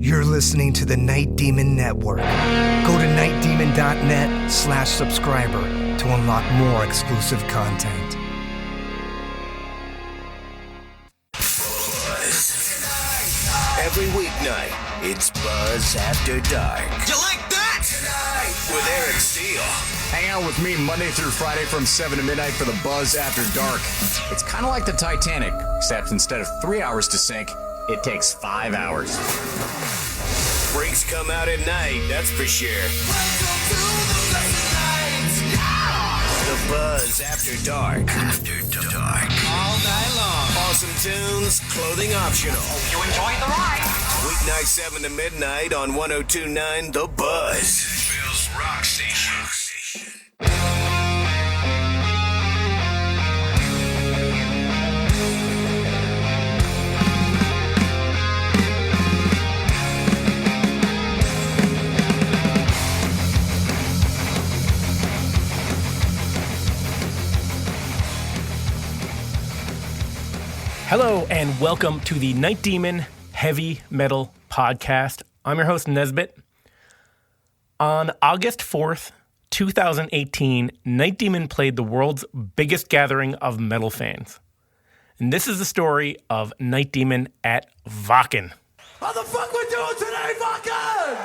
You're listening to the Night Demon Network. Go to nightdemon.net/subscriber to unlock more exclusive content. Every weeknight, it's Buzz After Dark. You like that? With Eric Steele. Hang out with me Monday through Friday from 7 to midnight for the Buzz After Dark. It's kind of like the Titanic, except instead of 3 hours to sink, it takes 5 hours. Freaks come out at night, that's for sure. The Buzz After Dark. After Dark. All night long. Awesome tunes, clothing optional. You enjoyed the ride. Weeknight 7 to midnight on 102.9 The Buzz. Nashville's Rock Station. Hello and welcome to the Night Demon Heavy Metal Podcast. I'm your host, Nesbitt. On August 4th, 2018, Night Demon played the world's biggest gathering of metal fans. And this is the story of Night Demon at Wacken. How the fuck we doing today, Wacken?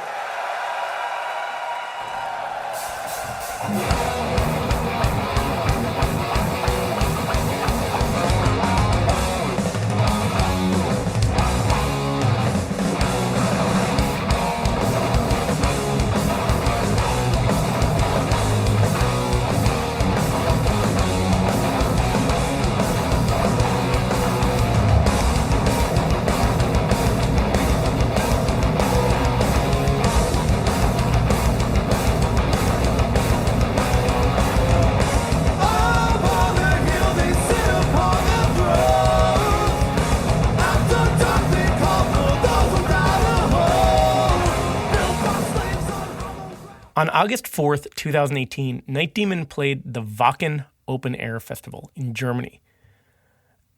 On August 4th, 2018, Night Demon played the Wacken Open Air Festival in Germany.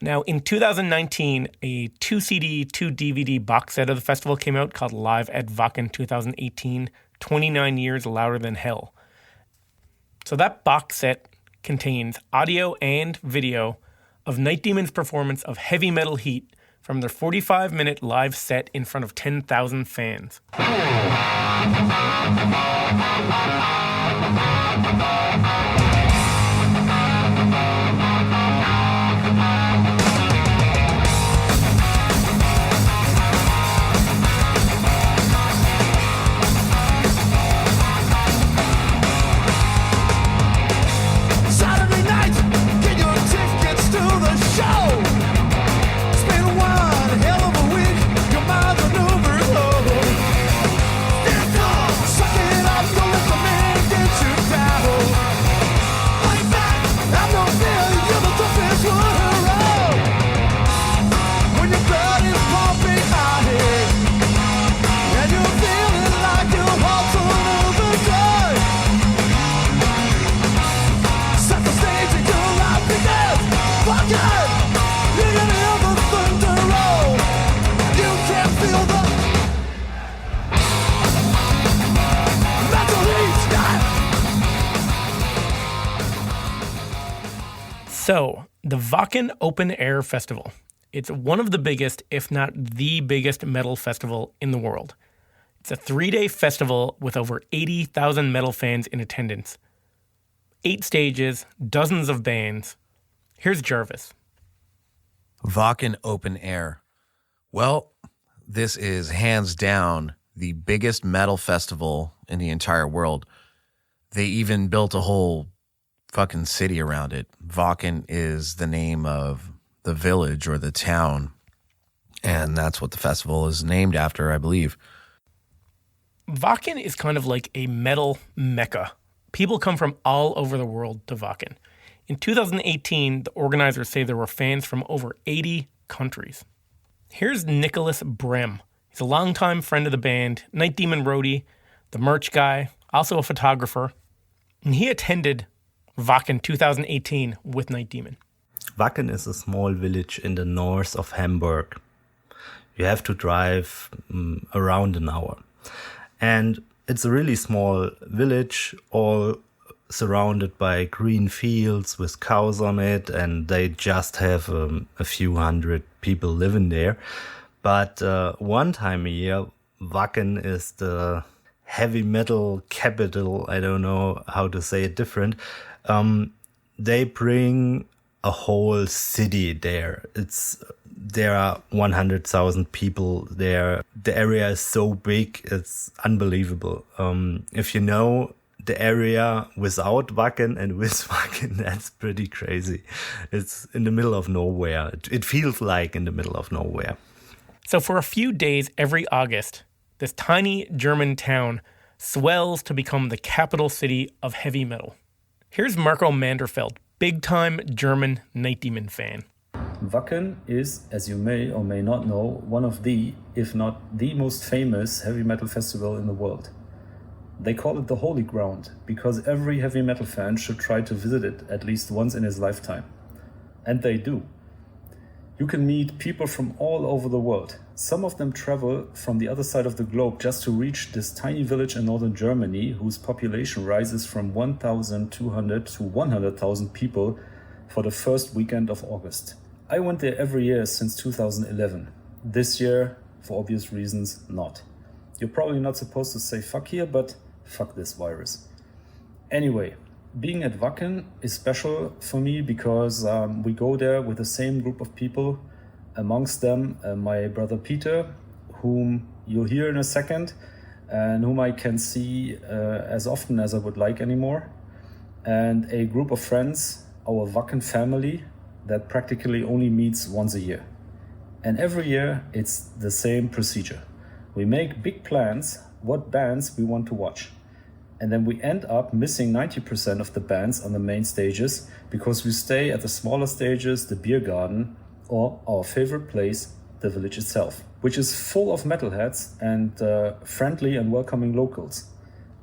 Now, in 2019, a 2 CD, 2 DVD box set of the festival came out called Live at Wacken 2018, 29 Years Louder Than Hell. So that box set contains audio and video of Night Demon's performance of Heavy Metal Heat from their 45-minute live set in front of 10,000 fans. Saturday night, get your tickets to the show. It's been one hell of a week, your mind maneuvers low. Stand tall, suck it up, don't let the man get you down. Fight back, have no fear, you're the toughest one around. When your blood is pumping hot and you're feeling like your heart's on overdrive. Set the stage and your life begins. Fuck it! You can hear the thunder roll. You can feel the metal heat. So, the Wacken Open Air Festival. It's one of the biggest, if not the biggest, metal festival in the world. It's a 3-day festival with over 80,000 metal fans in attendance. 8 stages, dozens of bands. Here's Jarvis. Wacken Open Air. Well, this is hands down the biggest metal festival in the entire world. They even built a whole fucking city around it. Wacken is the name of the village or the town, and that's what the festival is named after, I believe. Wacken is kind of like a metal mecca. People come from all over the world to Wacken. In 2018, the organizers say there were fans from over 80 countries. Here's Nicholas Brem. He's a longtime friend of the band, Night Demon roadie, the merch guy, also a photographer, and he attended Wacken 2018 with Night Demon. Wacken is a small village in the north of Hamburg. You have to drive around an hour. And it's a really small village, all surrounded by green fields with cows on it, and they just have a few hundred people living there. But one time a year, Wacken is the heavy metal capital. I don't know how to say it different. They bring a whole city there. There are 100,000 people there. The area is so big, it's unbelievable. If you know the area without Wacken and with Wacken, that's pretty crazy. It's in the middle of nowhere. It feels like in the middle of nowhere. So for a few days every August, this tiny German town swells to become the capital city of heavy metal. Here's Marco Manderfeld, big-time German Night Demon fan. Wacken is, as you may or may not know, one of the, if not the most famous heavy metal festival in the world. They call it the Holy Ground because every heavy metal fan should try to visit it at least once in his lifetime. And they do. You can meet people from all over the world. Some of them travel from the other side of the globe just to reach this tiny village in northern Germany whose population rises from 1,200 to 100,000 people for the first weekend of August. I went there every year since 2011. This year, for obvious reasons, not. You're probably not supposed to say fuck here, but fuck this virus. Anyway, being at Wacken is special for me because we go there with the same group of people, amongst them my brother Peter, whom you'll hear in a second, and whom I can see as often as I would like anymore, and a group of friends, our Wacken family, that practically only meets once a year. And every year it's the same procedure. We make big plans what bands we want to watch. And then we end up missing 90% of the bands on the main stages because we stay at the smaller stages, the beer garden, or our favorite place, the village itself, which is full of metalheads and friendly and welcoming locals,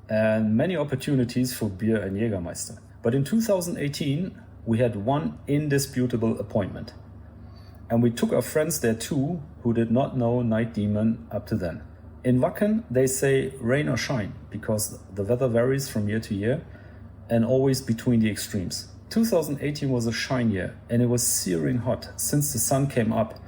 and many opportunities for beer and Jägermeister. But in 2018, we had one indisputable appointment. And we took our friends there too, who did not know Night Demon up to then. In Wacken, they say rain or shine, because the weather varies from year to year and always between the extremes. 2018 was a shine year, and it was searing hot since the sun came up.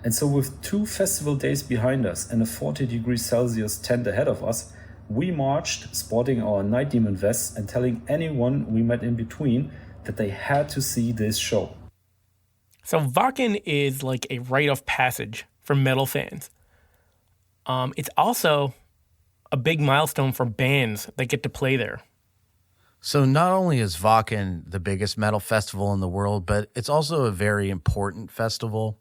And so with 2 festival days behind us and a 40 degrees Celsius tent ahead of us, we marched sporting our Night Demon vests and telling anyone we met in between that they had to see this show. So Wacken is like a rite of passage for metal fans. It's also a big milestone for bands that get to play there. So not only is Wacken the biggest metal festival in the world, but it's also a very important festival.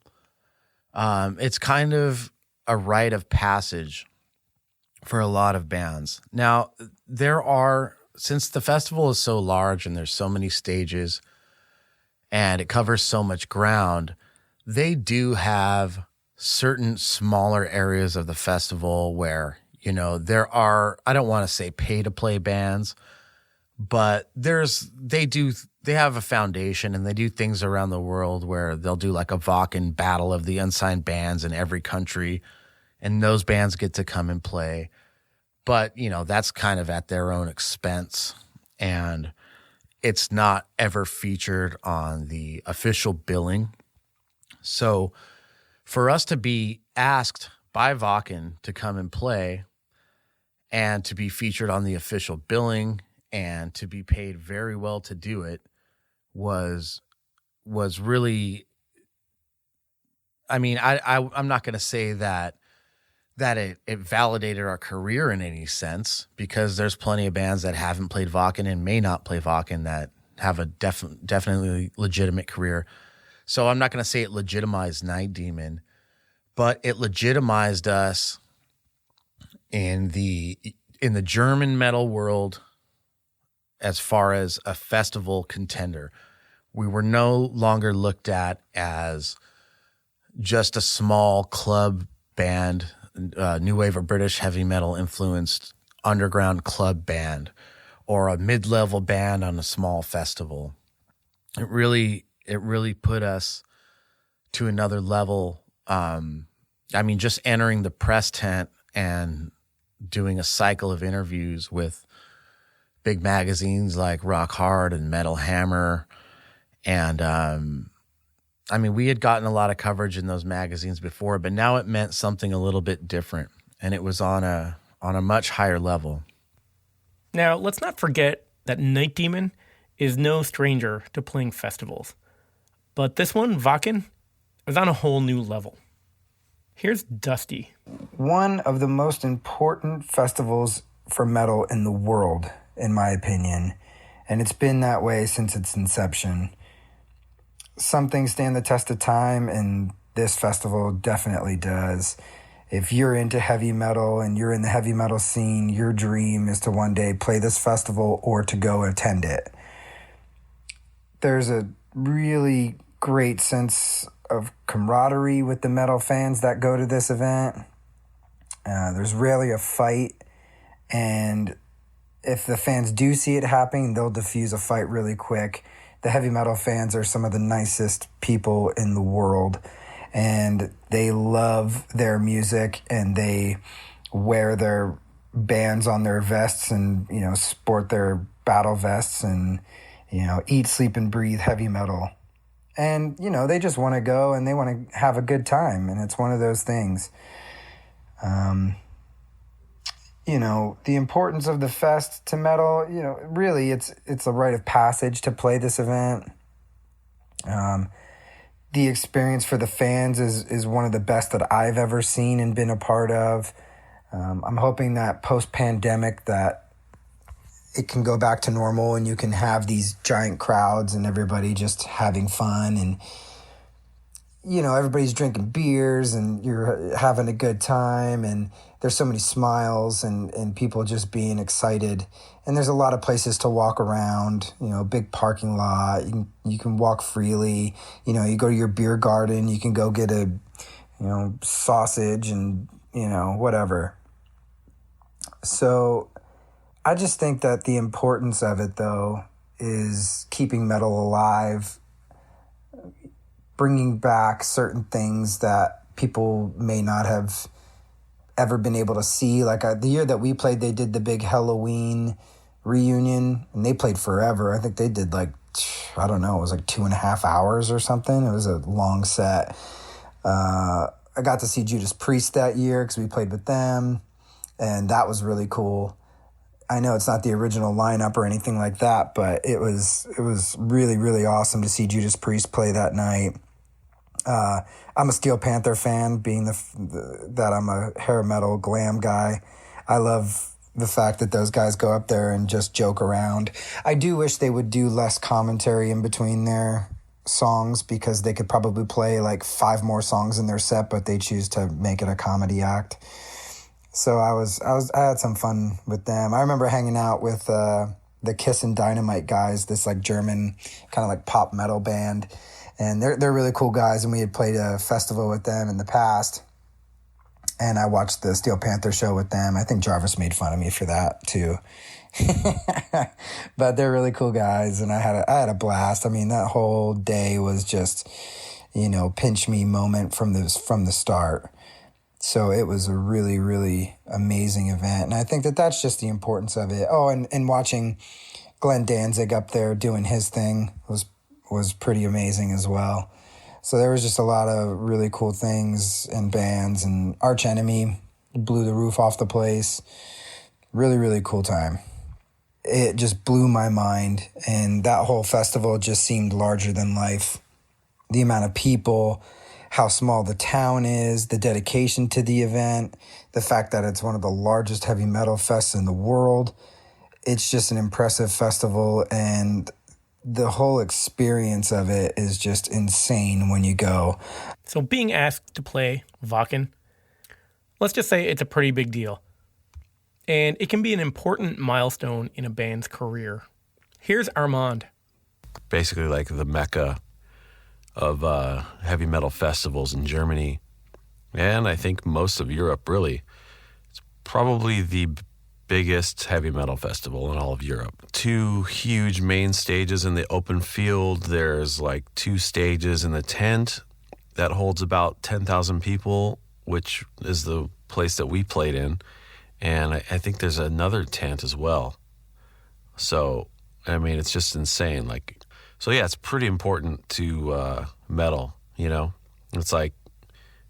It's kind of a rite of passage for a lot of bands. Now, since the festival is so large and there's so many stages and it covers so much ground, they do have certain smaller areas of the festival where, there are, I don't want to say pay to play bands, but they have a foundation and they do things around the world where they'll do like a Wacken battle of the unsigned bands in every country, and those bands get to come and play. But, that's kind of at their own expense, and it's not ever featured on the official billing. So for us to be asked by Wacken to come and play and to be featured on the official billing and to be paid very well to do it was really, I'm not going to say that it validated our career in any sense, because there's plenty of bands that haven't played Wacken and may not play Wacken that have a definitely legitimate career. So I'm not going to say it legitimized Night Demon, but it legitimized us in the German metal world as far as a festival contender. We were no longer looked at as just a small club band, new wave or British heavy metal influenced underground club band, or a mid-level band on a small festival. It really put us to another level I mean, just entering the press tent and doing a cycle of interviews with big magazines like Rock Hard and Metal Hammer. And, I mean, we had gotten a lot of coverage in those magazines before, but now it meant something a little bit different. And it was on a much higher level. Now, let's not forget that Night Demon is no stranger to playing festivals. But this one, Wacken, is on a whole new level. Here's Dusty. One of the most important festivals for metal in the world, in my opinion. And it's been that way since its inception. Some things stand the test of time, and this festival definitely does. If you're into heavy metal and you're in the heavy metal scene, your dream is to one day play this festival or to go attend it. There's a really great sense of camaraderie with the metal fans that go to this event. There's rarely a fight, and if the fans do see it happening, they'll diffuse a fight really quick. The heavy metal fans are some of the nicest people in the world, and they love their music, and they wear their bands on their vests and, you know, sport their battle vests and, you know, eat, sleep, and breathe heavy metal. And, you know, they just want to go and they want to have a good time, and it's one of those things. You know, the importance of the fest to metal, you know, really it's a rite of passage to play this event. The experience for the fans is one of the best that I've ever seen and been a part of. I'm hoping that post-pandemic that it can go back to normal and you can have these giant crowds and everybody just having fun, and, you know, everybody's drinking beers and you're having a good time, and there's so many smiles and people just being excited. And there's a lot of places to walk around, you know, big parking lot. You can walk freely. You know, you go to your beer garden, you can go get a, you know, sausage and, you know, whatever. So I just think that the importance of it, though, is keeping metal alive, bringing back certain things that people may not have ever been able to see. Like the year that we played, they did the big Halloween reunion, and they played forever. I think they did like, I don't know, it was like 2.5 hours or something. It was a long set. I got to see Judas Priest that year because we played with them, and that was really cool. I know it's not the original lineup or anything like that, but it was really, really awesome to see Judas Priest play that night. I'm a Steel Panther fan, being that I'm a hair metal glam guy. I love the fact that those guys go up there and just joke around. I do wish they would do less commentary in between their songs, because they could probably play like 5 more songs in their set, but they choose to make it a comedy act. So I had some fun with them. I remember hanging out with the Kiss and Dynamite guys, this like German kind of like pop metal band. And they're really cool guys, and we had played a festival with them in the past. And I watched the Steel Panther show with them. I think Jarvis made fun of me for that too. But they're really cool guys, and I had a blast. I mean, that whole day was just, you know, pinch me moment from the start. So it was a really, really amazing event. And I think that that's just the importance of it. Oh, and watching Glenn Danzig up there doing his thing was pretty amazing as well. So there was just a lot of really cool things and bands, and Arch Enemy blew the roof off the place. Really, really cool time. It just blew my mind, and that whole festival just seemed larger than life. The amount of people, how small the town is, the dedication to the event, the fact that it's one of the largest heavy metal fests in the world. It's just an impressive festival, and the whole experience of it is just insane when you go. So being asked to play Wacken, let's just say it's a pretty big deal. And it can be an important milestone in a band's career. Here's Armand. Basically like the mecca of heavy metal festivals in Germany, and I think most of Europe, really. It's probably the biggest heavy metal festival in all of Europe. 2 huge main stages in the open field. There's like 2 stages in the tent that holds about 10,000 people, which is the place that we played in. And I think there's another tent as well. So, I mean, it's just insane. Like, so yeah, it's pretty important to metal, you know? It's like,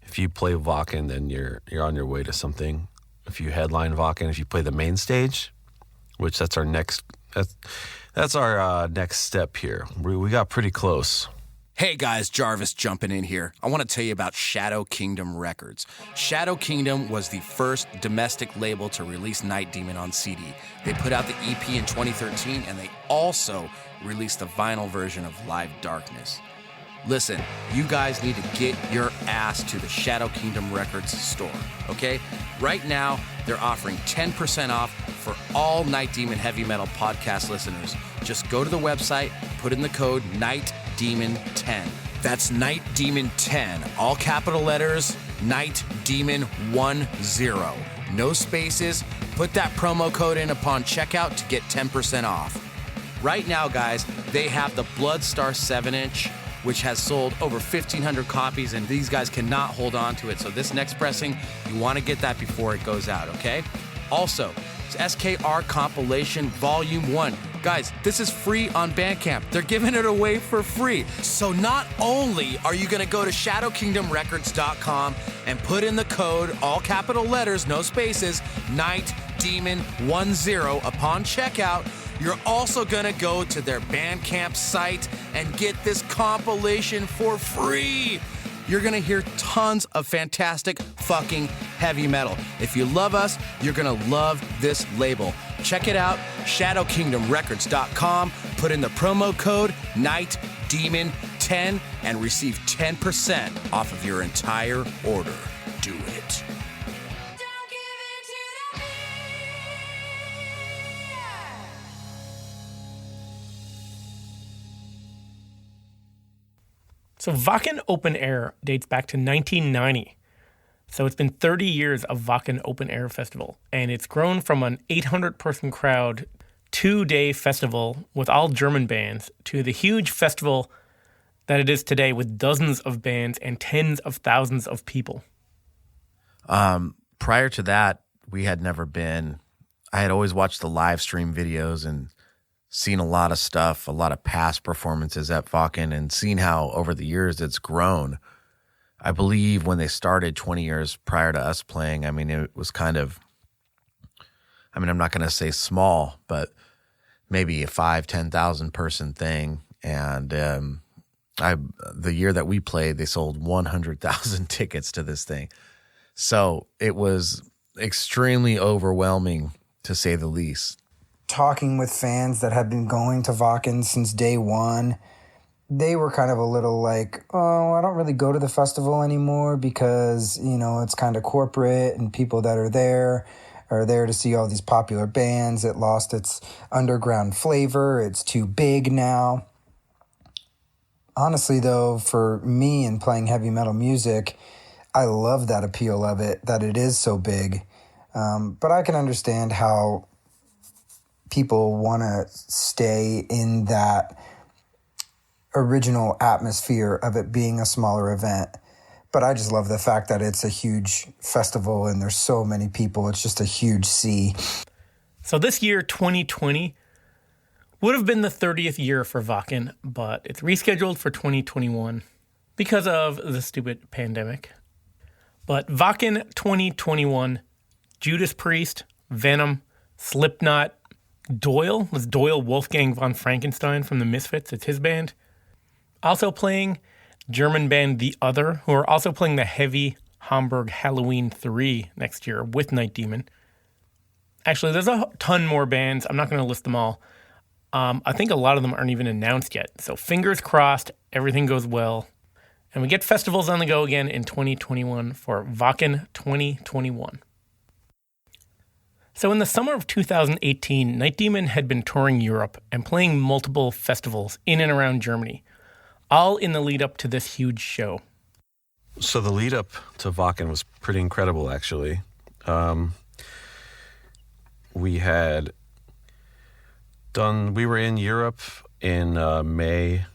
if you play Wacken, then you're on your way to something. If you headline Wacken, if you play the main stage, which that's our next step here. We got pretty close. Hey guys, Jarvis jumping in here. I want to tell you about Shadow Kingdom Records. Shadow Kingdom was the first domestic label to release Night Demon on CD. They put out the EP in 2013, and they also released the vinyl version of Live Darkness. Listen, you guys need to get your ass to the Shadow Kingdom Records store, okay? Right now, they're offering 10% off for all Night Demon Heavy Metal podcast listeners. Just go to the website, put in the code NIGHTDEMON10. That's Night Demon 10, all capital letters, Night Demon 10. No spaces. Put that promo code in upon checkout to get 10% off. Right now, guys, they have the Bloodstar 7-inch, which has sold over 1,500 copies, and these guys cannot hold on to it. So this next pressing, you want to get that before it goes out, okay? Also, it's SKR Compilation Volume 1. Guys, this is free on Bandcamp. They're giving it away for free. So not only are you going to go to ShadowKingdomRecords.com and put in the code, all capital letters, no spaces, Night Demon 10 upon checkout, you're also going to go to their Bandcamp site and get this compilation for free. You're going to hear tons of fantastic fucking heavy metal. If you love us, you're going to love this label. Check it out, ShadowKingdomRecords.com. Put in the promo code NIGHTDEMON10 and receive 10% off of your entire order. Do it. So Wacken Open Air dates back to 1990. So it's been 30 years of Wacken Open Air Festival, and it's grown from an 800-person crowd, 2-day festival with all German bands, to the huge festival that it is today with dozens of bands and tens of thousands of people. Prior to that, we had never been. I had always watched the live stream videos and seen a lot of stuff, a lot of past performances at Wacken, and seen how over the years it's grown. I believe when they started 20 years prior to us playing, I mean, it was kind of, I mean, I'm not going to say small, but maybe a 5,000-10,000 person thing. And the year that we played, they sold 100,000 tickets to this thing. So it was extremely overwhelming, to say the least. Talking with fans that had been going to Wacken since day one, they were kind of a little like, oh, I don't really go to the festival anymore because, you know, it's kind of corporate and people that are there to see all these popular bands. It lost its underground flavor. It's too big now. Honestly, though, for me and playing heavy metal music, I love that appeal of it, that it is so big. But I can understand how people want to stay in that original atmosphere of it being a smaller event. But I just love the fact that it's a huge festival and there's so many people. It's just a huge sea. So this year, 2020, would have been the 30th year for Wacken, but it's rescheduled for 2021 because of the stupid pandemic. But Wacken 2021, Judas Priest, Venom, Slipknot, Doyle Wolfgang von Frankenstein from the Misfits. It's his band. Also playing German band The Other, who are also playing the heavy Hamburg Halloween 3 next year with Night Demon. Actually, there's a ton more bands. I'm not going to list them all. I think a lot of them aren't even announced yet. So fingers crossed, everything goes well. And we get festivals on the go again in 2021 for Wacken 2021. So in the summer of 2018, Night Demon had been touring Europe and playing multiple festivals in and around Germany, all in the lead up to this huge show. So the lead up to Wacken was pretty incredible, actually. We were in Europe in May.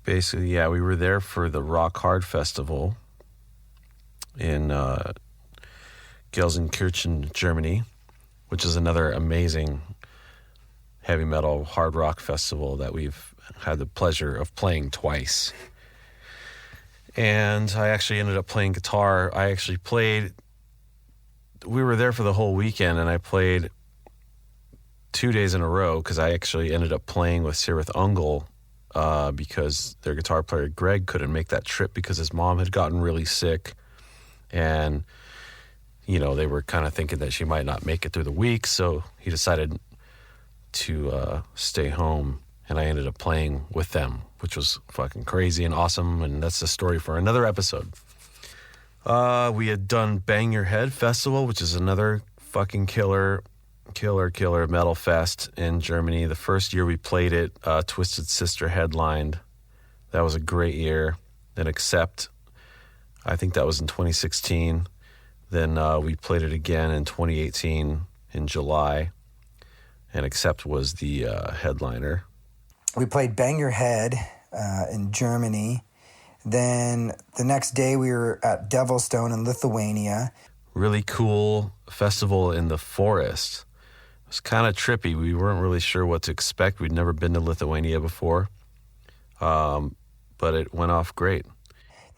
Basically, yeah, we were there for the Rock Hard Festival. in Gelsenkirchen, Germany, which is another amazing heavy metal hard rock festival that we've had the pleasure of playing twice. And I actually ended up playing guitar. We were there for the whole weekend, and I played 2 days in a row because I actually ended up playing with Sirith Ungol because their guitar player Greg couldn't make that trip because his mom had gotten really sick. And, you know, they were kind of thinking that she might not make it through the week, so he decided to stay home, and I ended up playing with them, which was fucking crazy and awesome, and that's a story for another episode. We had done Bang Your Head Festival, which is another fucking killer metal fest in Germany. The first year we played it, Twisted Sister headlined. That was a great year. Then Accept, I think that was in 2016. Then we played it again in 2018 in July, and Accept was the headliner. We played Bang Your Head in Germany. Then the next day we were at Devilstone in Lithuania. Really cool festival in the forest. It was kind of trippy. We weren't really sure what to expect. We'd never been to Lithuania before, but it went off great.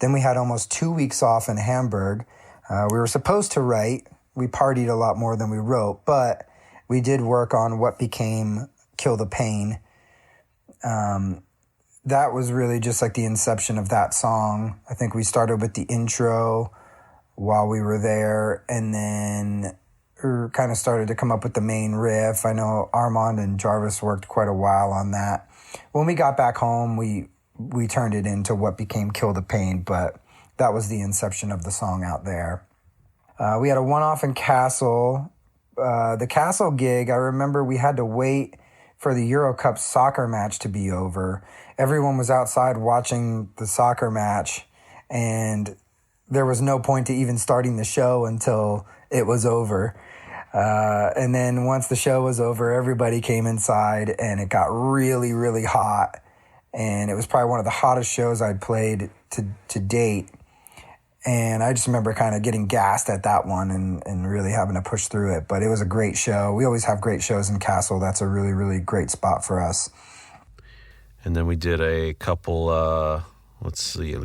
Then we had almost 2 weeks off in Hamburg. We were supposed to write. We partied a lot more than we wrote, but we did work on what became Kill the Pain. That was really just like the inception of that song. I think we started with the intro while we were there, and then we kind of started to come up with the main riff. I know Armand and Jarvis worked quite a while on that. When we got back home, we turned it into what became Kill the Pain, but that was the inception of the song out there. We had a one-off in Kassel. The Kassel gig, I remember we had to wait for the Euro Cup soccer match to be over. Everyone was outside watching the soccer match, and there was no point to even starting the show until it was over. And then once the show was over, everybody came inside, and it got really, really hot. And it was probably one of the hottest shows I'd played to date. And I just remember kind of getting gassed at that one and really having to push through it. But it was a great show. We always have great shows in Kassel. That's a really, really great spot for us. And then we did a couple, a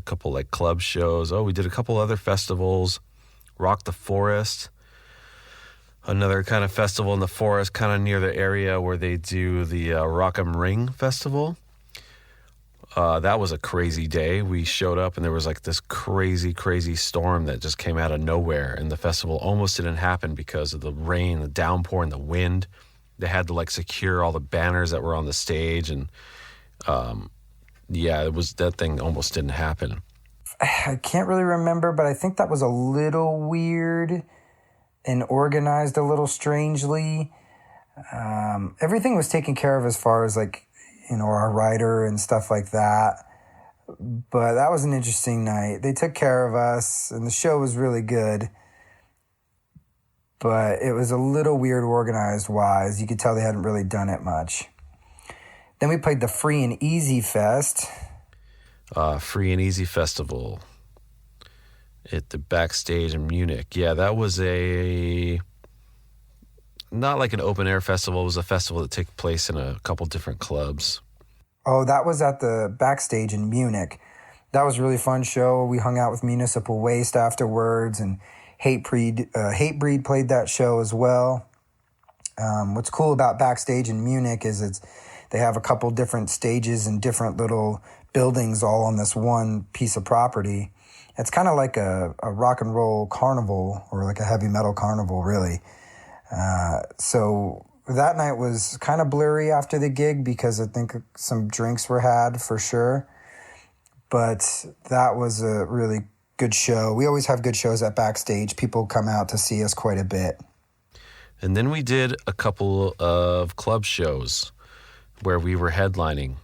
couple like club shows. Oh, we did a couple other festivals. Rock the Forest, another kind of festival in the forest, kind of near the area where they do the Rock 'em Ring Festival. That was a crazy day. We showed up and there was like this crazy, crazy storm that just came out of nowhere. And the festival almost didn't happen because of the rain, the downpour, and the wind. They had to like secure all the banners that were on the stage. And that thing almost didn't happen. I can't really remember, but I think that was a little weird and organized a little strangely. Everything was taken care of as far as like, you know, our writer and stuff like that. But that was an interesting night. They took care of us, and the show was really good. But it was a little weird organized-wise. You could tell they hadn't really done it much. Then we played the Free and Easy Fest. Free and Easy Festival at the Backstage in Munich. Yeah, that was not like an open air festival. It was a festival that took place in a couple different clubs. Oh, that was at the Backstage in Munich. That was a really fun show. We hung out with Municipal Waste afterwards, and Hatebreed played that show as well. What's cool about Backstage in Munich is they have a couple different stages and different little buildings all on this one piece of property. It's kind of like a rock and roll carnival, or like a heavy metal carnival, really. So that night was kind of blurry after the gig because I think some drinks were had for sure. But that was a really good show. We always have good shows at Backstage. People come out to see us quite a bit. And then we did a couple of club shows where we were headlining.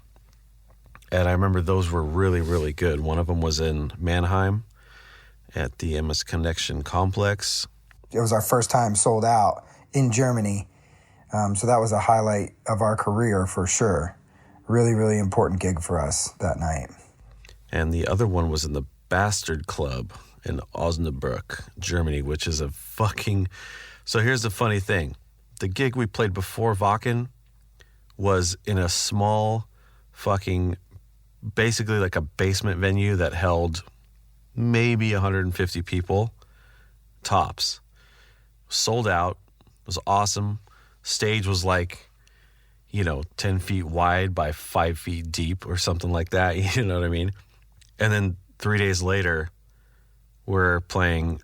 And I remember those were really, really good. One of them was in Mannheim at the MS Connection Complex. It was our first time sold out in Germany. So that was a highlight of our career for sure. Really, really important gig for us that night. And the other one was in the Bastard Club in Osnabrück, Germany, which is a fucking... So here's the funny thing. The gig we played before Wacken was in a small fucking, basically like a basement venue that held maybe 150 people, tops. Sold out. It was awesome. Stage was like, 10 feet wide by 5 feet deep or something like that. You know what I mean? And then 3 days later, we're playing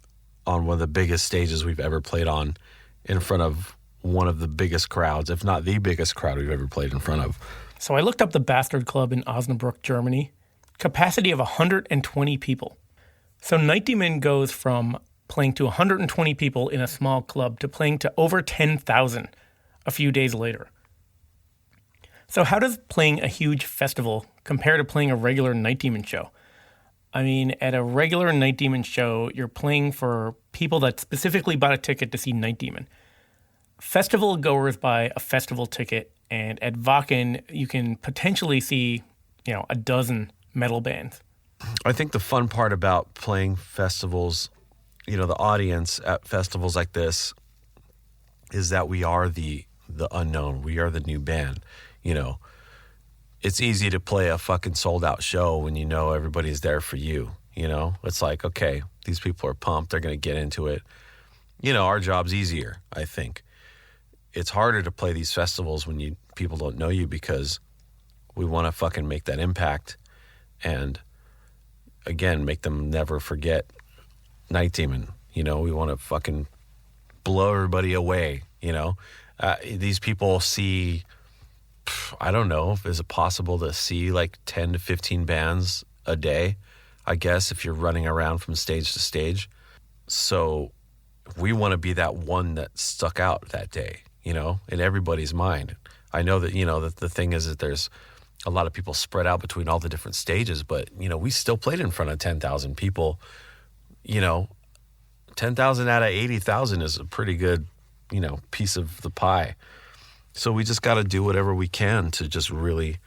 on one of the biggest stages we've ever played on in front of one of the biggest crowds, if not the biggest crowd we've ever played in front of. So I looked up the Bastard Club in Osnabrück, Germany. Capacity of 120 people. So Night Demon goes from playing to 120 people in a small club to playing to over 10,000 a few days later. So how does playing a huge festival compare to playing a regular Night Demon show? I mean, at a regular Night Demon show, you're playing for people that specifically bought a ticket to see Night Demon. Festival goers buy a festival ticket, and at Wacken, you can potentially see, a dozen metal bands. I think the fun part about playing festivals, the audience at festivals like this, is that we are the unknown. We are the new band. It's easy to play a fucking sold out show when everybody's there for you. It's like, okay, these people are pumped. They're going to get into it. Our job's easier, I think. It's harder to play these festivals when people don't know you, because we want to fucking make that impact and, again, make them never forget Night Demon. We want to fucking blow everybody away, These people see... I don't know. Is it possible to see like 10 to 15 bands a day? I guess if you're running around from stage to stage. So we want to be that one that stuck out that day, in everybody's mind. I know that, that the thing is that there's a lot of people spread out between all the different stages, but, we still played in front of 10,000 people. 10,000 out of 80,000 is a pretty good, piece of the pie. So we just got to do whatever we can to just really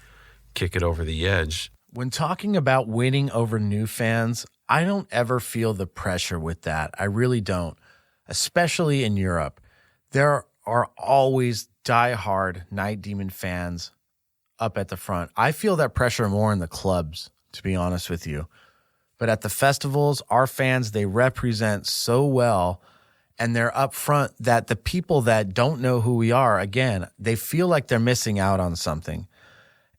kick it over the edge. When talking about winning over new fans, I don't ever feel the pressure with that. I really don't, especially in Europe. There are always diehard Night Demon fans up at the front. I feel that pressure more in the clubs, to be honest with you. But at the festivals, our fans, they represent so well, and they're up front that the people that don't know who we are, again, they feel like they're missing out on something.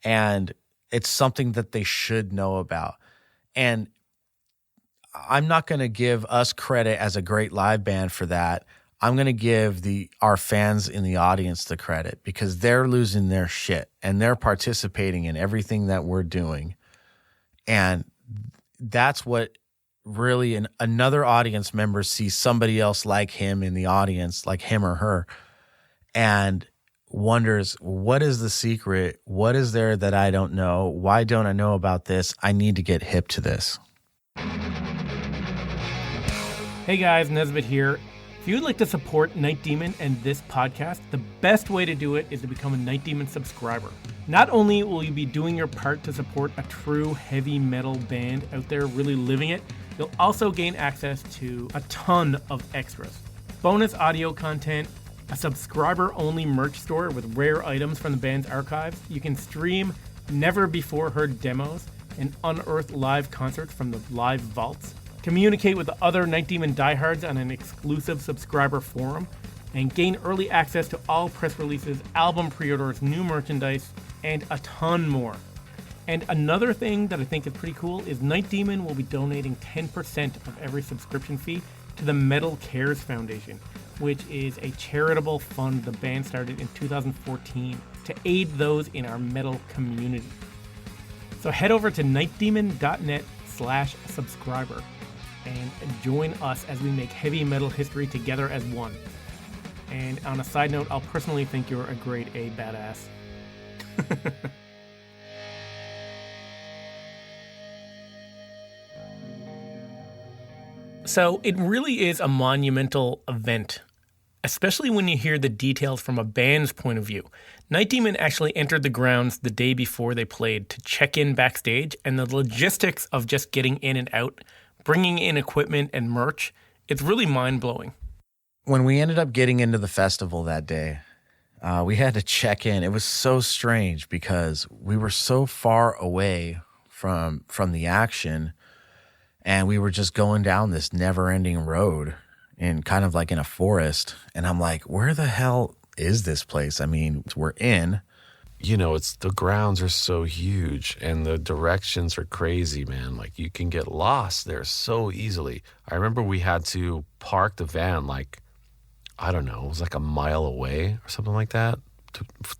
And it's something that they should know about. And I'm not going to give us credit as a great live band for that. I'm going to give our fans in the audience the credit, because they're losing their shit and they're participating in everything that we're doing. And that's what really another audience member sees somebody else like him in the audience, like him or her, and wonders, what is the secret? What is there that I don't know? Why don't I know about this? I need to get hip to this. Hey guys, Nesbitt here. If you'd like to support Night Demon and this podcast, the best way to do it is to become a Night Demon subscriber. Not only will you be doing your part to support a true heavy metal band out there really living it, you'll also gain access to a ton of extras. Bonus audio content, a subscriber-only merch store with rare items from the band's archives. You can stream never-before-heard demos and unearth live concerts from the live vaults. Communicate with the other Night Demon diehards on an exclusive subscriber forum, and gain early access to all press releases, album pre-orders, new merchandise, and a ton more. And another thing that I think is pretty cool is Night Demon will be donating 10% of every subscription fee to the Metal Cares Foundation, which is a charitable fund the band started in 2014 to aid those in our metal community. So head over to nightdemon.net/subscriber and join us as we make heavy metal history together as one. And on a side note, I'll personally think you're a grade A badass. So it really is a monumental event especially when you hear the details from a band's point of view. Night Demon actually entered the grounds the day before they played to check in backstage, and the logistics of just getting in and out, bringing in equipment and merch, it's really mind-blowing. When we ended up getting into the festival that day, we had to check in. It was so strange because we were so far away from the action, and we were just going down this never-ending road in kind of like in a forest. And I'm like, where the hell is this place? I mean, we're in. You know, it's the grounds are so huge and the directions are crazy, man. Like you can get lost there so easily. I remember we had to park the van like, I don't know, it was like a mile away or something like that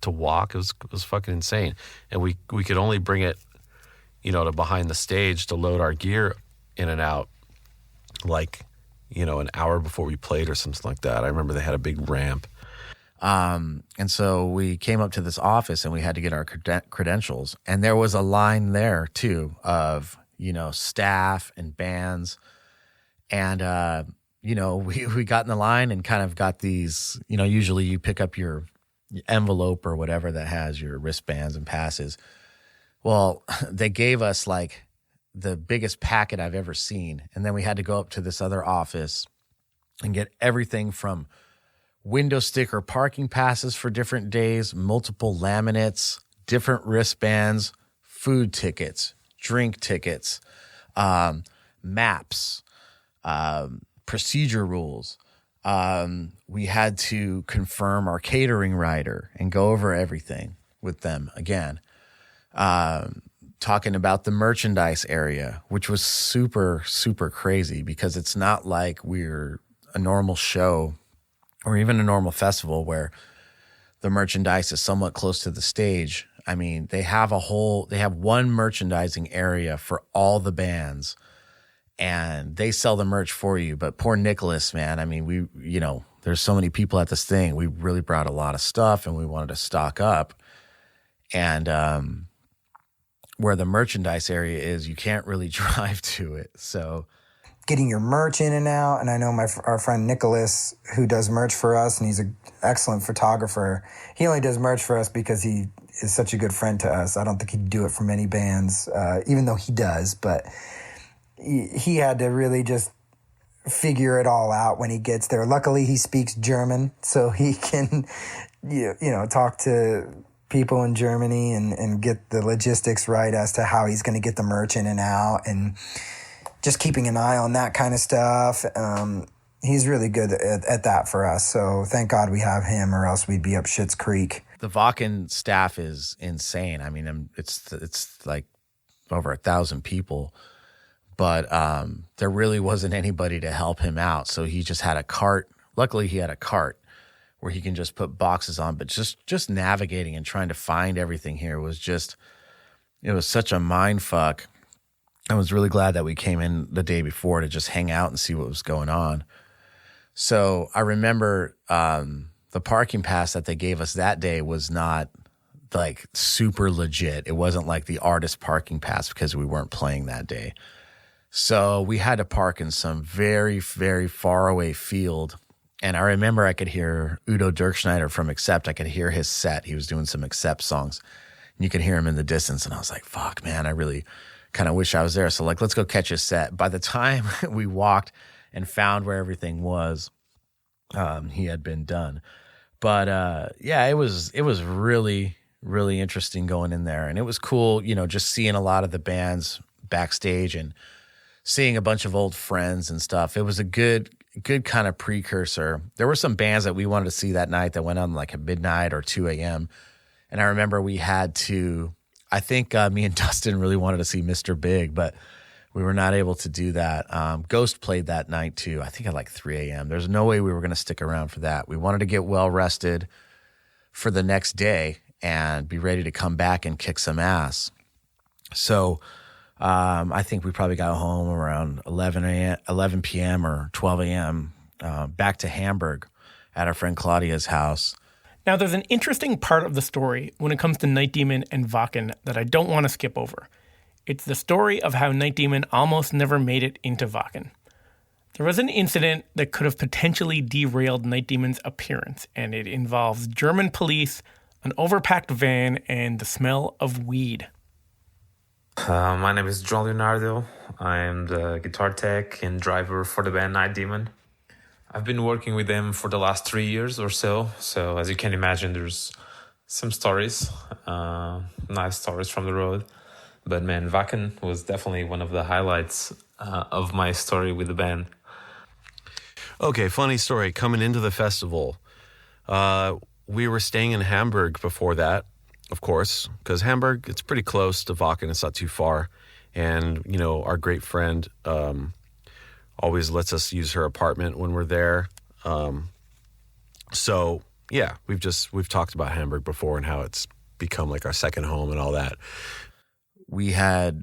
to walk. It was fucking insane. And we could only bring it, you know, to behind the stage to load our gear in and out like, you know, an hour before we played or something like that. I remember they had a big ramp. And so we came up to this office and we had to get our credentials. And there was a line there too of, you know, staff and bands. And, you know, we got in the line and kind of got these, you know, usually you pick up your envelope or whatever that has your wristbands and passes. Well, they gave us like the biggest packet I've ever seen. And then we had to go up to this other office and get everything from window sticker parking passes for different days, multiple laminates, different wristbands, food tickets, drink tickets, maps, procedure rules. We had to confirm our catering rider and go over everything with them again. Talking about the merchandise area, which was super, super crazy because it's not like we're a normal show or even a normal festival where the merchandise is somewhat close to the stage. I mean, they have one merchandising area for all the bands and they sell the merch for you. But poor Nicholas, man, I mean, there's so many people at this thing. We really brought a lot of stuff and we wanted to stock up. And, where the merchandise area is, you can't really drive to it. So getting your merch in and out. And I know our friend Nicholas, who does merch for us, and he's an excellent photographer. He only does merch for us because he is such a good friend to us. I don't think he'd do it for many bands, even though he does. But he had to really just figure it all out when he gets there. Luckily, he speaks German, so he can, talk to people in Germany and get the logistics right as to how he's going to get the merch in and out, and just keeping an eye on that kind of stuff. He's really good at that for us. So thank God we have him, or else we'd be up Schitt's Creek. The Wacken staff is insane. I mean, it's like over 1,000 people, but there really wasn't anybody to help him out. So he just had a cart. Luckily, he had a cart where he can just put boxes on, but just navigating and trying to find everything here was it was such a mind fuck. I was really glad that we came in the day before to just hang out and see what was going on. So I remember the parking pass that they gave us that day was not like super legit. It wasn't like the artist parking pass because we weren't playing that day. So we had to park in some very, very far away field. And I remember I could hear Udo Dirkschneider from Accept. I could hear his set. He was doing some Accept songs. And you could hear him in the distance. And I was like, fuck, man, I really kind of wish I was there. So like, let's go catch his set. By the time we walked and found where everything was, he had been done. But yeah, it was really, really interesting going in there. And it was cool, just seeing a lot of the bands backstage and seeing a bunch of old friends and stuff. It was a good kind of precursor. There were some bands that we wanted to see that night that went on like at midnight or 2 a.m. And I remember we had to, I think me and Dustin really wanted to see Mr. Big, but we were not able to do that. Ghost played that night too, I think at like 3 a.m. There's no way we were going to stick around for that. We wanted to get well rested for the next day and be ready to come back and kick some ass. So I think we probably got home around 11 p.m. or 12 a.m. Back to Hamburg at our friend Claudia's house. Now, there's an interesting part of the story when it comes to Night Demon and Wacken that I don't want to skip over. It's the story of how Night Demon almost never made it into Wacken. There was an incident that could have potentially derailed Night Demon's appearance, and it involves German police, an overpacked van, and the smell of weed. My name is John Leonardo. I'm the guitar tech and driver for the band Night Demon. I've been working with them for the last 3 years or so. So as you can imagine, there's some stories, nice stories from the road. But man, Wacken was definitely one of the highlights of my story with the band. Okay, funny story. Coming into the festival, we were staying in Hamburg before that, of course, because Hamburg, it's pretty close to Wacken. It's not too far. And, you know, our great friend always lets us use her apartment when we're there. So, yeah, we've talked about Hamburg before and how it's become like our second home and all that. We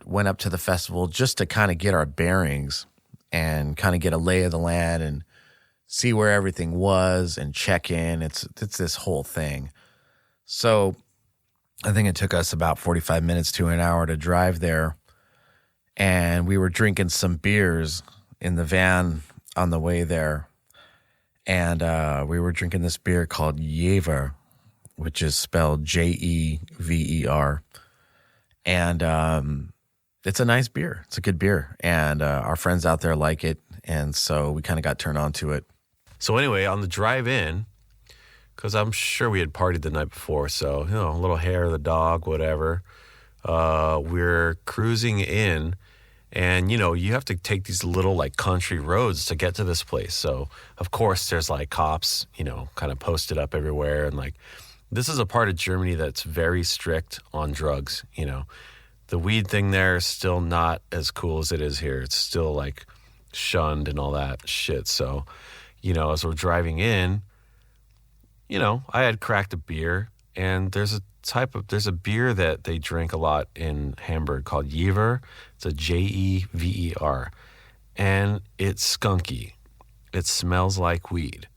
went up to the festival just to kind of get our bearings and kind of get a lay of the land and see where everything was and check in. It's this whole thing. So I think it took us about 45 minutes to an hour to drive there. And we were drinking some beers in the van on the way there. And we were drinking this beer called Jever, which is spelled Jever. And it's a nice beer. It's a good beer. And our friends out there like it. And so we kind of got turned on to it. So anyway, on the drive in, because I'm sure we had partied the night before, so, you know, a little hair of the dog, whatever. We're cruising in, and, you know, you have to take these little, like, country roads to get to this place. So, of course, there's, like, cops, you know, kind of posted up everywhere. And, like, this is a part of Germany that's very strict on drugs, you know. The weed thing there is still not as cool as it is here. It's still, like, shunned and all that shit. So, you know, as we're driving in, you know, I had cracked a beer, and there's a beer that they drink a lot in Hamburg called Jever. It's a Jever, and it's skunky. It smells like weed.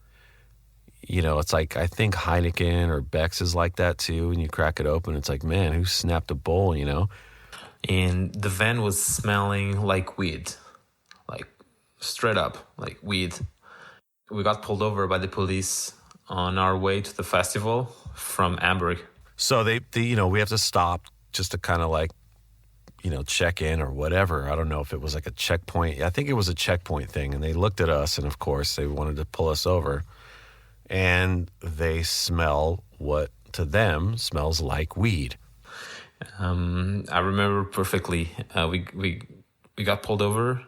You know, it's like, I think Heineken or Beck's is like that too. When you crack it open, it's like, man, who snapped a bowl, you know? And the van was smelling like weed, like straight up like weed. We got pulled over by the police on our way to the festival from Hamburg. So they you know, we have to stop just to kind of like, you know, check in or whatever. I don't know if it was like a checkpoint. I think it was a checkpoint thing. And they looked at us, and of course they wanted to pull us over. And they smell what to them smells like weed. I remember perfectly. We got pulled over,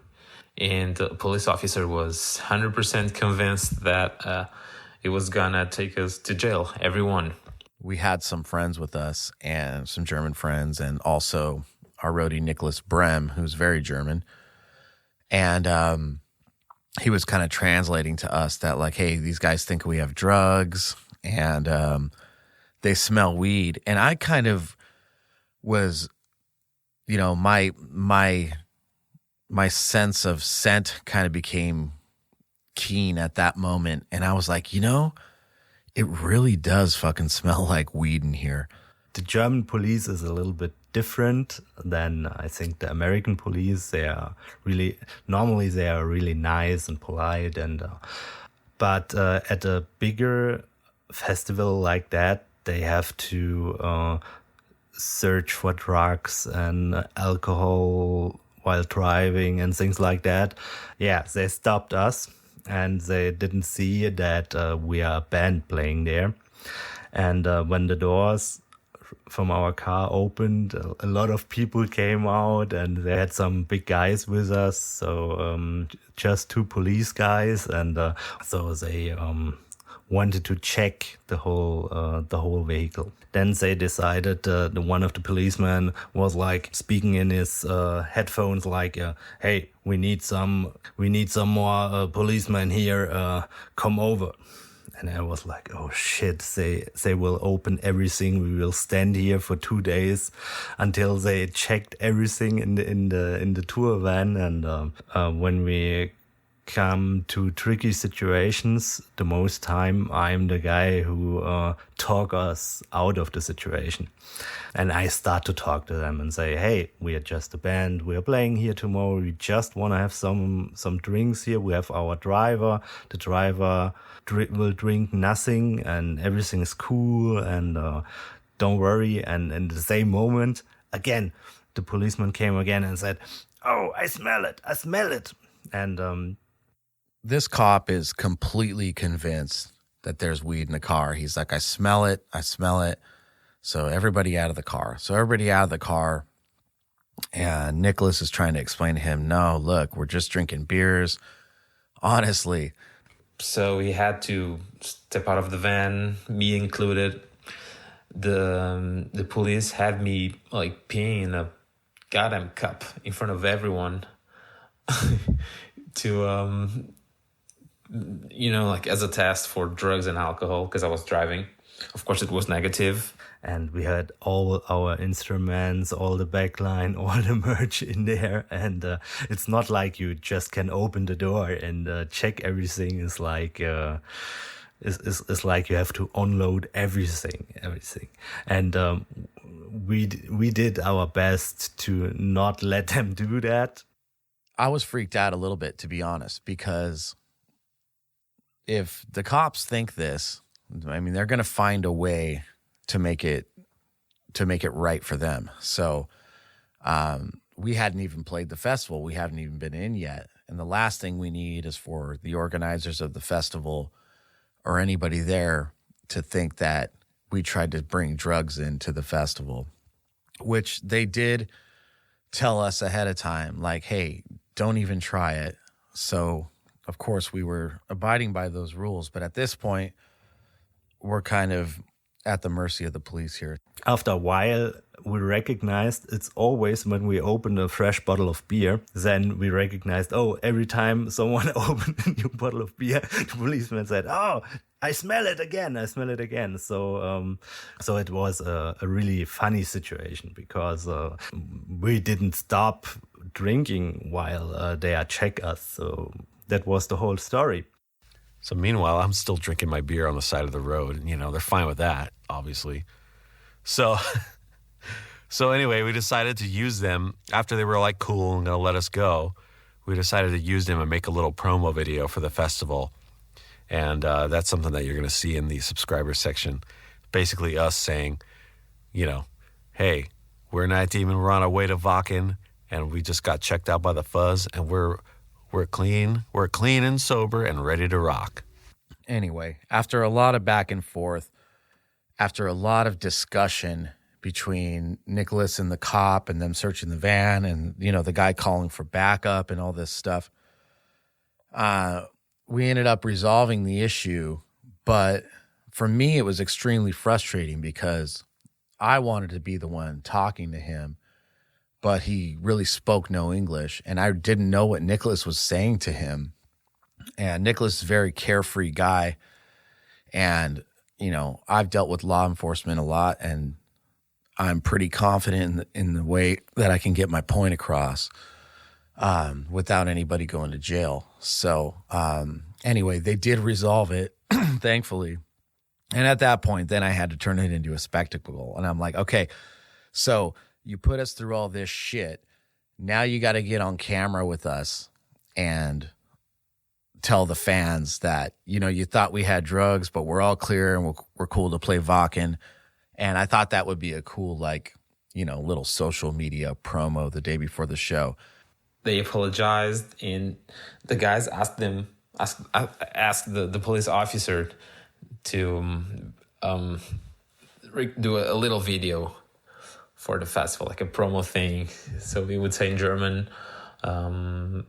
and the police officer was 100% convinced that it was gonna take us to jail, everyone. We had some friends with us, and some German friends, and also our roadie Nicholas Brem, who's very German. And he was kind of translating to us that, like, hey, these guys think we have drugs, and they smell weed. And I kind of was, you know, my sense of scent kind of became keen at that moment. And I was like, you know, it really does fucking smell like weed in here. The German police is a little bit different than, I think, the American police. They are really nice and polite, and but at a bigger festival like that, they have to search for drugs and alcohol while driving and things like that. Yeah, they stopped us, and they didn't see that we are a band playing there. And when the doors from our car opened, a lot of people came out, and they had some big guys with us. So just two police guys, and so they wanted to check the whole vehicle. Then they decided, the one of the policemen was like speaking in his headphones, like, "Hey, we need some more policemen here. Come over." And I was like, "Oh shit! They will open everything. We will stand here for 2 days until they checked everything in the tour van." And when we come to tricky situations, the most time I'm the guy who talk us out of the situation. And I start to talk to them and say, hey, we are just a band. We are playing here tomorrow. We just want to have some drinks here. We have our driver. The driver will drink nothing and everything is cool and don't worry. And in the same moment, again, the policeman came again and said, oh, I smell it. I smell it. And this cop is completely convinced that there's weed in the car. He's like, I smell it. I smell it. So everybody out of the car. And Nicholas is trying to explain to him, no, look, we're just drinking beers. Honestly. So he had to step out of the van, me included. The police had me like peeing in a goddamn cup in front of everyone to like as a test for drugs and alcohol because I was driving. Of course it was negative. And we had all our instruments, all the backline, all the merch in there. And it's not like you just can open the door and check everything. It's like it's like you have to unload everything. And we did our best to not let them do that. I was freaked out a little bit, to be honest, because if the cops think this, I mean, they're going to find a way to make it right for them. So we hadn't even played the festival. We haven't even been in yet. And the last thing we need is for the organizers of the festival or anybody there to think that we tried to bring drugs into the festival, which they did tell us ahead of time, like, hey, don't even try it. So, of course, we were abiding by those rules. But at this point, we're kind of at the mercy of the police here. After a while, we recognized it's always when we open a fresh bottle of beer, then we recognized, every time someone opened a new bottle of beer, the policeman said, I smell it again. So it was a really funny situation because we didn't stop drinking while they check us. So that was the whole story. So meanwhile, I'm still drinking my beer on the side of the road. And, they're fine with that, obviously. So anyway, we decided to use them after they were like cool and going to let us go. We decided to use them and make a little promo video for the festival. And that's something that you're going to see in the subscriber section. Basically us saying, hey, we're Night Demon. We're on our way to Wacken. And we just got checked out by the fuzz. And we're clean. We're clean and sober and ready to rock. Anyway, after a lot of back and forth, after a lot of discussion between Nicholas and the cop and them searching the van and, the guy calling for backup and all this stuff, we ended up resolving the issue. But for me, it was extremely frustrating because I wanted to be the one talking to him, but he really spoke no English, and I didn't know what Nicholas was saying to him. And Nicholas is a very carefree guy, and, I've dealt with law enforcement a lot, and I'm pretty confident in the way that I can get my point across without anybody going to jail. So anyway, they did resolve it, thankfully. And at that point, then I had to turn it into a spectacle. And I'm like, okay, so you put us through all this shit. Now you got to get on camera with us and tell the fans that, you thought we had drugs, but we're all clear and we're cool to play Wacken. And I thought that would be a cool, little social media promo the day before the show. They apologized, and the guys asked the police officer to do a little video for the festival, like a promo thing. So we would say in German, I'm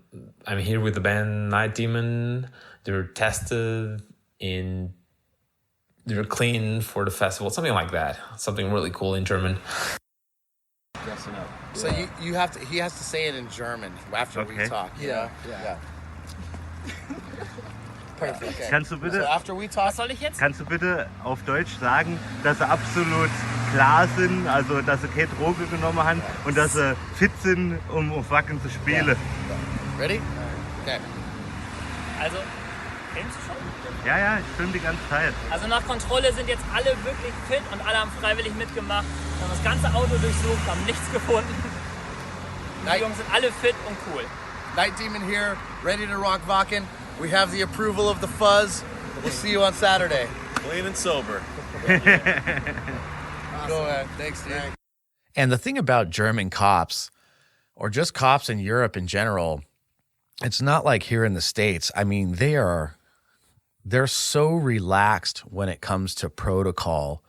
here with the band Night Demon. They're tested and they're clean for the festival. Something like that. Something really cool in German. Yes or no? So you have to. He has to say it in German after we talk. Yeah. Perfect. Okay. Kannst du bitte, so after we talk, kannst du bitte auf Deutsch sagen, dass sie absolut klar sind, also dass sie keine Droge genommen haben und dass sie fit sind, um auf Wacken zu spielen? Ready? Okay. Also, filmst du schon? Ja, ich filme die ganze Zeit. Also nach Kontrolle sind jetzt alle wirklich fit und alle haben freiwillig mitgemacht. Wir haben das ganze Auto durchsucht, haben nichts gefunden. Die Jungs sind alle fit und cool. Night Demon here, ready to rock Wacken. We have the approval of the fuzz. We'll see you on Saturday. Clean and sober. Go ahead. Thanks, dude. And the thing about German cops, or just cops in Europe in general, it's not like here in the States. I mean, they're so relaxed when it comes to protocol.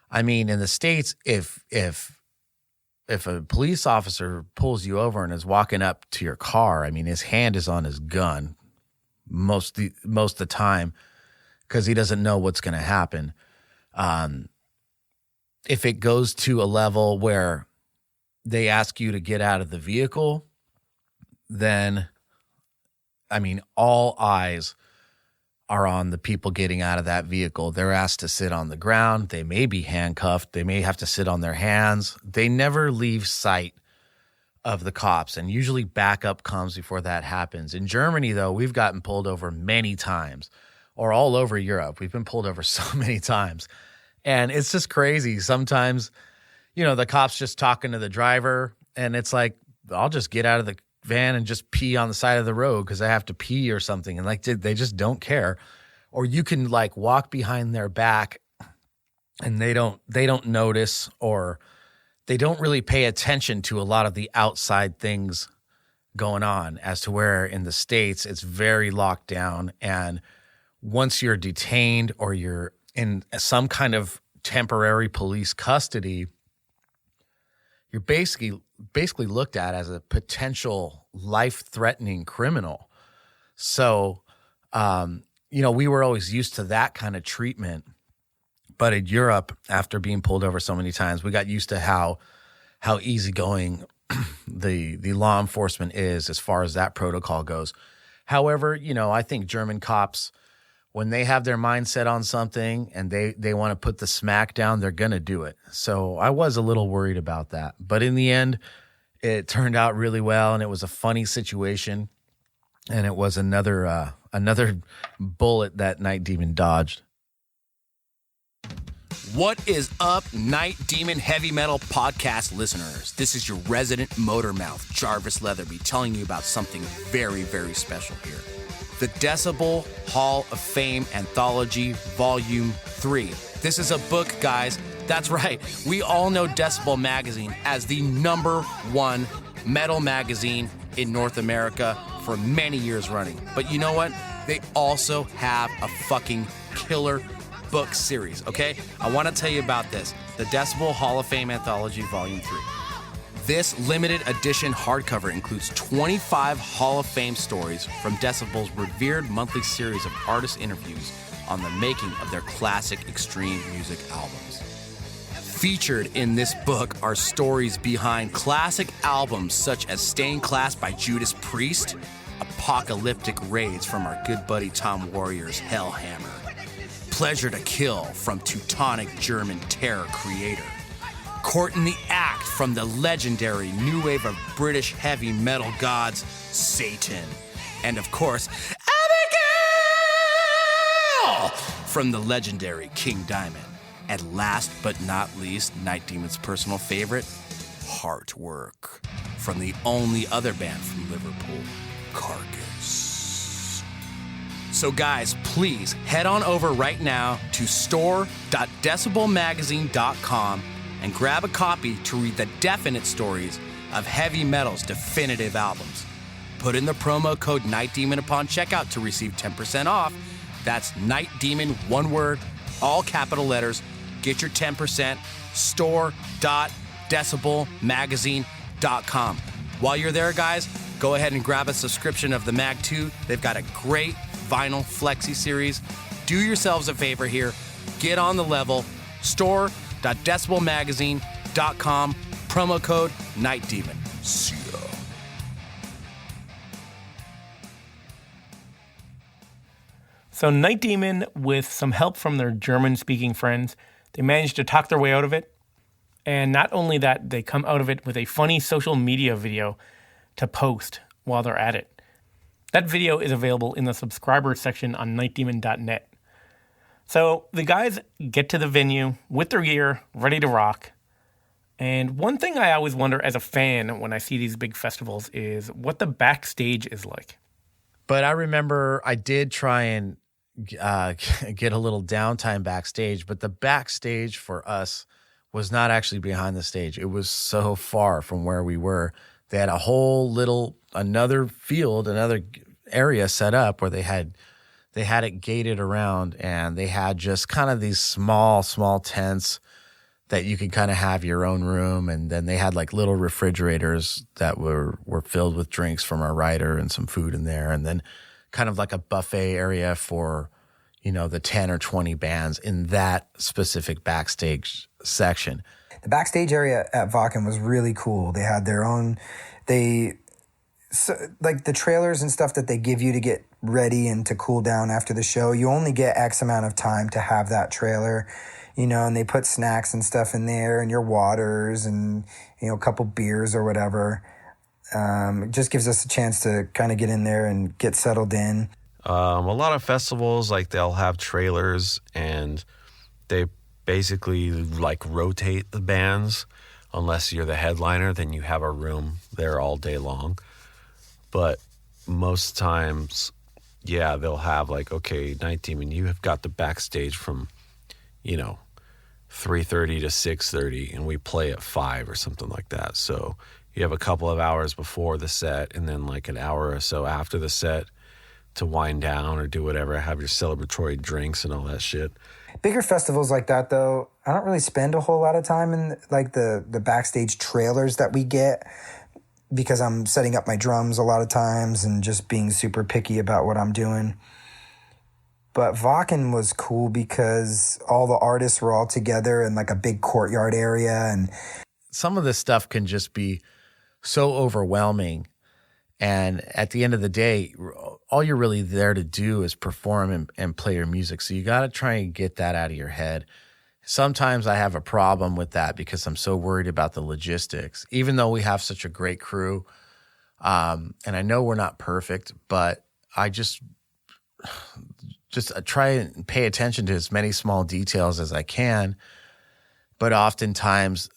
I mean, in the States, if a police officer pulls you over and is walking up to your car, I mean, his hand is on his gun most of the time because he doesn't know what's going to happen. If it goes to a level where they ask you to get out of the vehicle, then, I mean, all eyes are on the people getting out of that vehicle. They're asked to sit on the ground. They may be handcuffed. They may have to sit on their hands. They never leave sight of the cops, and usually backup comes before that happens. In Germany, though, we've gotten pulled over many times, or all over Europe. We've been pulled over so many times. And it's just crazy. Sometimes, you know, the cop's just talking to the driver, and it's like, I'll just get out of the van and just pee on the side of the road because I have to pee or something. And like, they just don't care. Or you can like walk behind their back and they don't notice, or they don't really pay attention to a lot of the outside things going on, as to where in the States it's very locked down. And once you're detained or you're in some kind of temporary police custody, you're basically looked at as a potential life-threatening criminal. So, you know, we were always used to that kind of treatment. But in Europe, after being pulled over so many times, we got used to how easygoing the law enforcement is as far as that protocol goes. However, you know, I think German cops, when they have their mind set on something and they want to put the smack down, they're going to do it. So I was a little worried about that. But in the end, it turned out really well, and it was a funny situation. And it was another bullet that Night Demon dodged. What is up, Night Demon Heavy Metal Podcast listeners? This is your resident motor mouth, Jarvis Leatherby, telling you about something very, very special here. The Decibel Hall of Fame Anthology, Volume 3. This is a book, guys. That's right. We all know Decibel Magazine as the #1 metal magazine in North America for many years running. But you know what? They also have a fucking killer book series, okay? I want to tell you about this. The Decibel Hall of Fame Anthology, Volume 3. This limited edition hardcover includes 25 Hall of Fame stories from Decibel's revered monthly series of artist interviews on the making of their classic extreme music albums. Featured in this book are stories behind classic albums such as Stained Class by Judas Priest, apocalyptic raids from our good buddy Tom Warrior's Hellhammer, Pleasure to Kill from Teutonic German terror creator, Court in the Act from the legendary new wave of British heavy metal gods, Satan. And of course, Abigail from the legendary King Diamond. And last but not least, Night Demon's personal favorite, Heartwork from the only other band from Liverpool, Carcass. So guys, please head on over right now to store.decibelmagazine.com and grab a copy to read the definite stories of heavy metal's definitive albums. Put in the promo code Night Demon upon checkout to receive 10% off. That's Night Demon, one word, all capital letters. Get your 10%, store.decibelmagazine.com. While you're there, guys, go ahead and grab a subscription of the Mag 2. They've got a great vinyl flexi series. Do yourselves a favor here. Get on the level. Store.decibelmagazine.com. Promo code Night Demon. See ya. So Night Demon, with some help from their German-speaking friends, they managed to talk their way out of it. And not only that, they come out of it with a funny social media video to post while they're at it. That video is available in the subscriber section on nightdemon.net. So the guys get to the venue with their gear, ready to rock. And one thing I always wonder as a fan when I see these big festivals is what the backstage is like. But I remember I did try and get a little downtime backstage, but the backstage for us was not actually behind the stage. It was so far from where we were. They had a whole another field, another area set up where they had it gated around, and they had just kind of these small tents that you could kind of have your own room. And then they had like little refrigerators that were filled with drinks from our rider and some food in there. And then kind of like a buffet area for, the 10 or 20 bands in that specific backstage section. The backstage area at Wacken was really cool. They had their own, like the trailers and stuff that they give you to get ready and to cool down after the show. You only get X amount of time to have that trailer, and they put snacks and stuff in there and your waters and, a couple beers or whatever. It just gives us a chance to kind of get in there and get settled in. A lot of festivals, like they'll have trailers and they basically like rotate the bands. Unless you're the headliner, then you have a room there all day long. But most times, yeah, they'll have like, okay, Night Demon, you have got the backstage from, 3:30 to 6:30, and we play at 5 or something like that. So you have a couple of hours before the set and then like an hour or so after the set to wind down or do whatever, have your celebratory drinks and all that shit. Bigger festivals like that, though, I don't really spend a whole lot of time in like the backstage trailers that we get because I'm setting up my drums a lot of times and just being super picky about what I'm doing. But Wacken was cool because all the artists were all together in like a big courtyard area. And some of this stuff can just be so overwhelming. And at the end of the day, all you're really there to do is perform and play your music. So you got to try and get that out of your head. Sometimes I have a problem with that because I'm so worried about the logistics, even though we have such a great crew. And I know we're not perfect, but I just try and pay attention to as many small details as I can. But oftentimes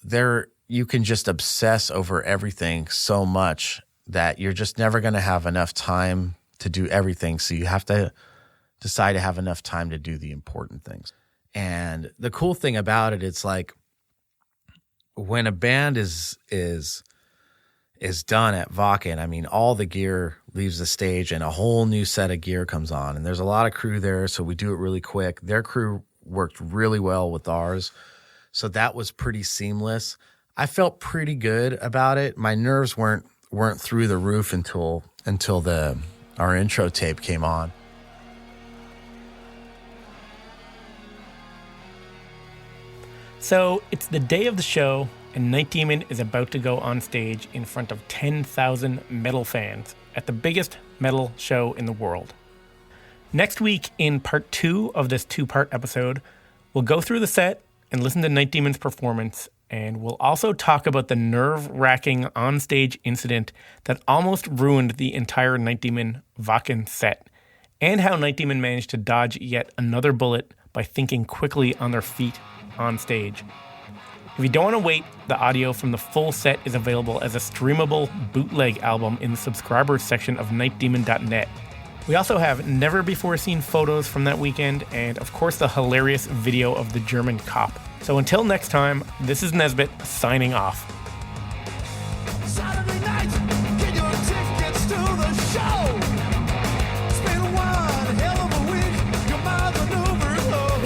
you can just obsess over everything so much that you're just never going to have enough time to do everything. So you have to decide to have enough time to do the important things. And the cool thing about it, it's like when a band is done at Wacken, I mean, all the gear leaves the stage and a whole new set of gear comes on. And there's a lot of crew there, so we do it really quick. Their crew worked really well with ours, so that was pretty seamless. I felt pretty good about it. My nerves weren't through the roof until our intro tape came on. So it's the day of the show, and Night Demon is about to go on stage in front of 10,000 metal fans at the biggest metal show in the world. Next week, in part 2 of this 2-part episode, we'll go through the set and listen to Night Demon's performance, and we'll also talk about the nerve-wracking onstage incident that almost ruined the entire Night Demon Wacken set, and how Night Demon managed to dodge yet another bullet by thinking quickly on their feet on stage. If you don't want to wait, the audio from the full set is available as a streamable bootleg album in the subscribers section of nightdemon.net. We also have never-before-seen photos from that weekend, and of course the hilarious video of the German cop. So until next time, this is Nesbitt signing off. Saturday night, get your tickets to the show. It's been one hell of a week. Your mind maneuvers low.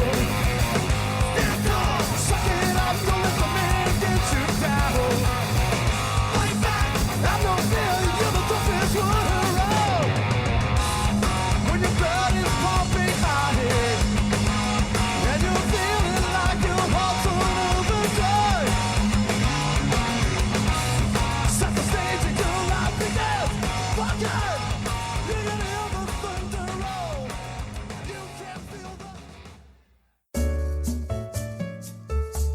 Stand tall, suck it up, don't let the man get you down. Fight back, have no fear, you're the toughest one around. When your blood is pumping hot, and you're feeling like your heart's on overdrive. Set the stage and your life begins. Fuck it! You can hear the thunder roll. You can feel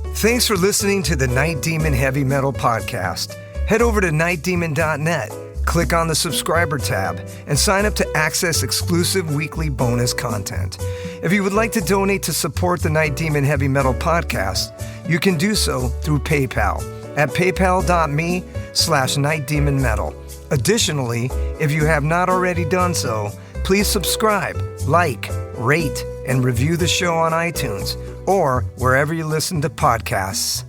the... Thanks for listening to the Night Demon Heavy Metal Podcast. Head over to nightdemon.net, click on the subscriber tab and sign up to access exclusive weekly bonus content. If you would like to donate to support the Night Demon Heavy Metal Podcast, you can do so through PayPal at paypal.me/nightdemonmetal. Additionally, if you have not already done so, please subscribe, like, rate, and review the show on iTunes or wherever you listen to podcasts.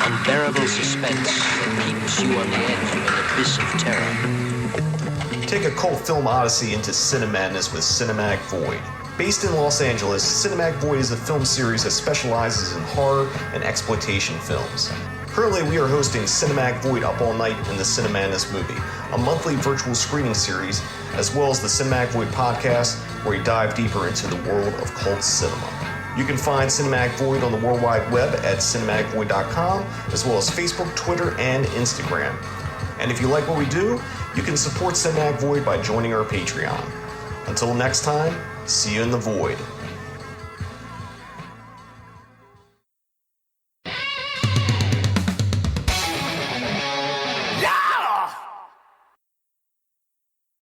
Unbearable suspense that keeps you on the edge of an abyss of terror. Take a cult film odyssey into Cinemadness with Cinematic Void. Based in Los Angeles, Cinematic Void is a film series that specializes in horror and exploitation films. Currently, we are hosting Cinematic Void Up All Night in the Cinemadness movie, a monthly virtual screening series, as well as the Cinematic Void podcast, where we dive deeper into the world of cult cinema. You can find Cinematic Void on the World Wide Web at cinematicvoid.com, as well as Facebook, Twitter, and Instagram. And if you like what we do, you can support Cinematic Void by joining our Patreon. Until next time, see you in the void.